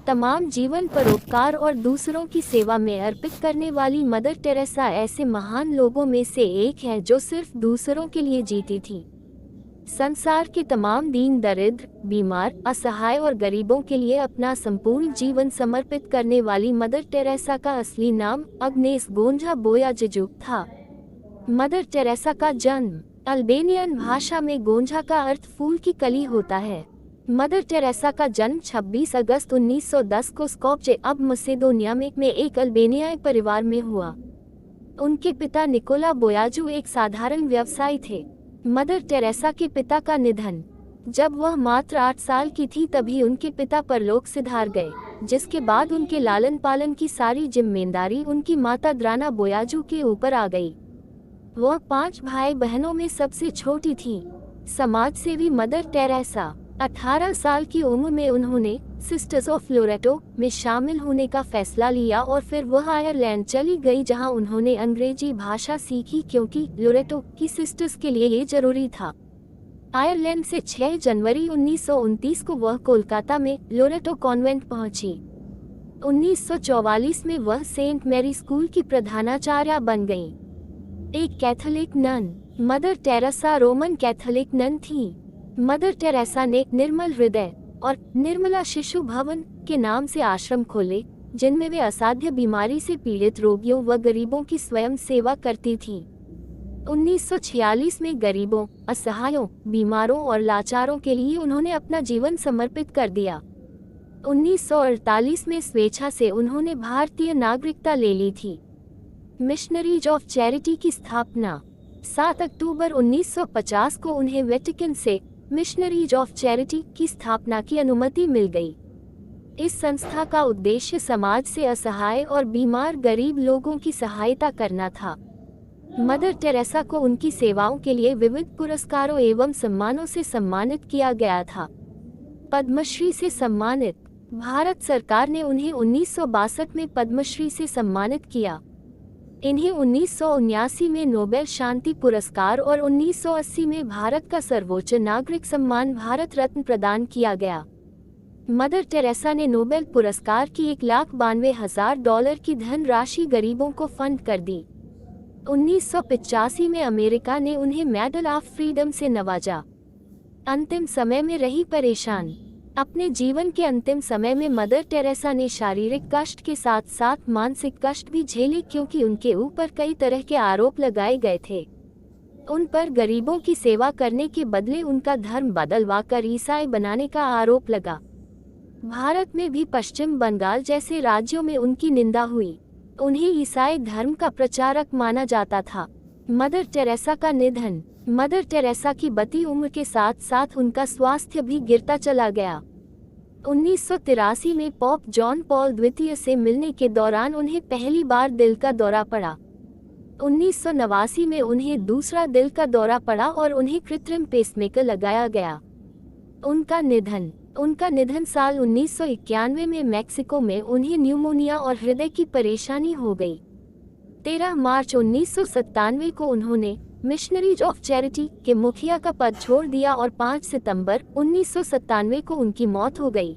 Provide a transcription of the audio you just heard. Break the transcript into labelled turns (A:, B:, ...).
A: तमाम जीवन परोपकार और दूसरों की सेवा में अर्पित करने वाली मदर टेरेसा ऐसे महान लोगों में से एक है जो सिर्फ दूसरों के लिए जीती थी। संसार के तमाम दीन दरिद्र, बीमार, असहाय और गरीबों के लिए अपना संपूर्ण जीवन समर्पित करने वाली मदर टेरेसा का असली नाम अग्नेस गोंझा बोयाजेजुक था। मदर टेरेसा का जन्म अल्बेनियन भाषा में गोंझा का अर्थ फूल की कली होता है। मदर टेरेसा का जन्म 26 अगस्त 1910 को स्कोप्जे अब मसेदोनिया में एक अल्बेनियाई परिवार में हुआ। उनके पिता निकोला बोयाजू एक साधारण व्यवसायी थे। मदर टेरेसा के पिता का निधन जब वह मात्र 8 साल की थी तभी उनके पिता परलोक सिधार गए, जिसके बाद उनके लालन पालन की सारी जिम्मेदारी उनकी माता द्राना बोयाजू के ऊपर आ गई। वह 5 भाई बहनों में सबसे छोटी थी। समाजसेवी मदर टेरेसा 18 साल की उम्र में उन्होंने सिस्टर्स ऑफ लोरेटो में शामिल होने का फैसला लिया और फिर वह आयरलैंड चली गई, जहां उन्होंने अंग्रेजी भाषा सीखी क्योंकि लोरेटो की सिस्टर्स के लिए ये जरूरी था। आयरलैंड से 6 जनवरी 1929 को वह कोलकाता में लोरेटो कॉन्वेंट पहुंची। 1944 में वह सेंट मैरी स्कूल की प्रधानाचार्या बन गईं। एक Catholic nun, Mother Teresa Roman Catholic nun थी। मदर टेरेसा ने निर्मल हृदय और निर्मला शिशु भवन के नाम से आश्रम खोले, जिनमें वे असाध्य बीमारी से पीड़ित रोगियों व गरीबों की स्वयं सेवा करती थीं। 1946 में गरीबों, असहायों, बीमारों और लाचारों के लिए उन्होंने अपना जीवन समर्पित कर दिया। 1948 में स्वेच्छा से उन्होंने भारतीय नागरिकता ले ली थी। मिशनरीज ऑफ चैरिटी की स्थापना 7 अक्टूबर 1950 को उन्हें वेटिकन से मिशनरीज ऑफ चैरिटी की स्थापना की अनुमति मिल गई। इस संस्था का उद्देश्य समाज से असहाय और बीमार गरीब लोगों की सहायता करना था। मदर टेरेसा को उनकी सेवाओं के लिए विविध पुरस्कारों एवं सम्मानों से सम्मानित किया गया था। पद्मश्री से सम्मानित, भारत सरकार ने उन्हें 1962 में पद्मश्री से सम्मानित किया। इन्हें 1979 में नोबेल शांति पुरस्कार और 1980 में भारत का सर्वोच्च नागरिक सम्मान भारत रत्न प्रदान किया गया। मदर टेरेसा ने नोबेल पुरस्कार की $1,92,000 की धनराशि गरीबों को फंड कर दी। 1985 में अमेरिका ने उन्हें मेडल ऑफ फ्रीडम से नवाजा। अंतिम समय में रही परेशान। अपने जीवन के अंतिम समय में मदर टेरेसा ने शारीरिक कष्ट के साथ साथ मानसिक कष्ट भी झेले, क्योंकि उनके ऊपर कई तरह के आरोप लगाए गए थे। उन पर गरीबों की सेवा करने के बदले उनका धर्म बदलवाकर ईसाई बनाने का आरोप लगा। भारत में भी पश्चिम बंगाल जैसे राज्यों में उनकी निंदा हुई। उन्हें ईसाई धर्म का प्रचारक माना जाता था। मदर टेरेसा का निधन। मदर टेरेसा की बढ़ती उम्र के साथ साथ उनका स्वास्थ्य भी गिरता चला गया। 1983 में पोप जॉन पॉल द्वितीय से मिलने के दौरान उन्हें पहली बार दिल का दौरा पड़ा। 1989 में उन्हें दूसरा दिल का दौरा पड़ा और उन्हें कृत्रिम पेसमेकर लगाया गया। उनका निधन साल 1991 में मैक्सिको में उन्हें न्यूमोनिया और हृदय की परेशानी हो गई। 13 मार्च 1997 को उन्होंने मिशनरीज ऑफ चैरिटी के मुखिया का पद छोड़ दिया और 5 सितंबर 1997 को उनकी मौत हो गई।